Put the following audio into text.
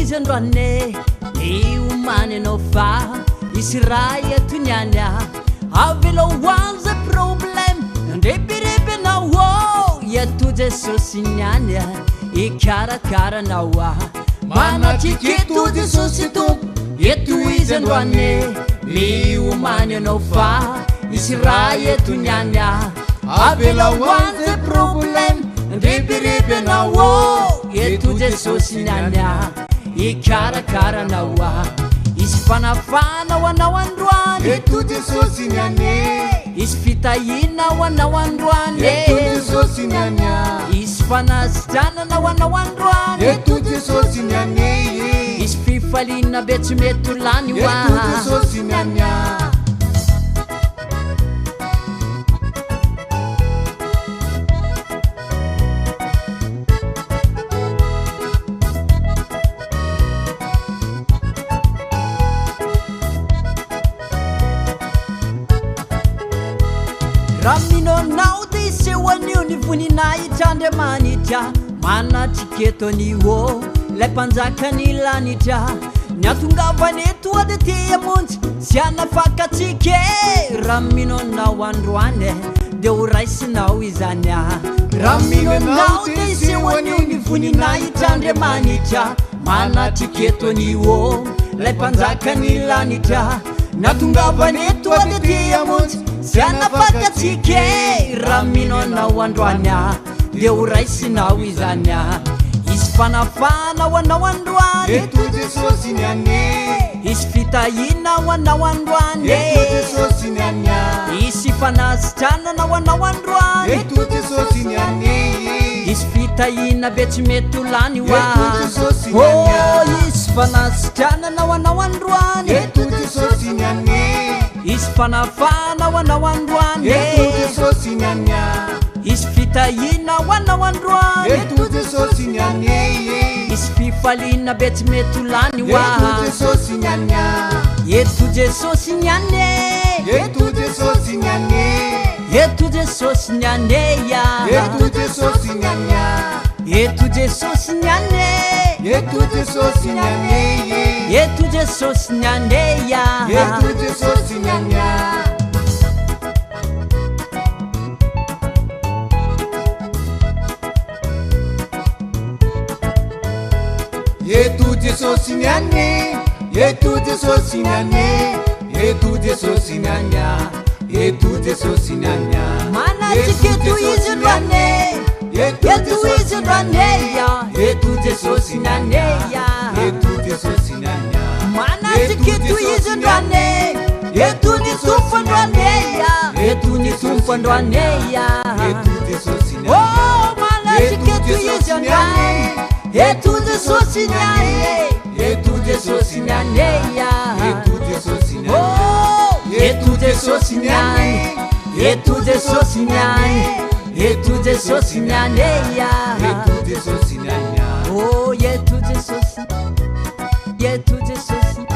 izandroane iomany anao fa isy raha etonianya avelohoanza problème ndrebireby anao eto jesosy nianya ikarakarana manatiketo jesosy tompo eto izy androane miomany anao fa isy raha etonianya avelohoanza problème ndrebireby anao eto jesosy nianya ikarakarana izy fanafana ho anao androany eto jesosy niane izy fitahina ho anao androany eto jesosy niania izy fanasitranana ho anao androany eto jesosy niane izy fifalina be tsy mety lany eto jesosy niania raminonao ty sehoanio ny voninahitrandramanitra manatriketo anio lay mpanjakany lanitra ny atongavaneto ady ty amonjy sy anafakatsike raminonao androany de ho raisinao izany raminonao ty sehoanio ny voninahitrandramanitra manatriketo anio lay mpanjakany lanitra natongavaneto ady ty amonjy sy anafakatsike ramino anao androanya de ho raisinao izany izy fanafana ho anao androany eto jesosy niane izy fitahina ho anao androany eto jesosy niania izy fanasitranana ho anao androany eto jesosy niane izy fitahina be tsy mety lany eto jesosy niania izy fanasitranana ho anao androany eto jesosy niane izy fanafana ho anao androany eto jesosy niania izy fitahina ho anao androany eto jesosy niane izy fifalina be tsy mety lany eto jesosy niania eto jesosy niane eto jesosy niane eto jesosy nianeya eto jesosy niania eto jesosy niane eto jesosy niane eto jesosy nianeya eto jesosy niania eto jesosy niane eto jesosy niane eto jesosy niania eto jesosy niania manatiketo izy ndroane eto izy ndroaneya eto jesosy nianeya eto jesosy niania manatiketo izy ndroane eto ny tompo androaneya eto ny tompo androaneya eto jesosy niania manatiketo izy androane eto jesosy niane eto jesosy nianeya eto jesosy niania eto jesosy niane eto jesosy niane eto jesosy nianeya eto jesosy niania eto jesosy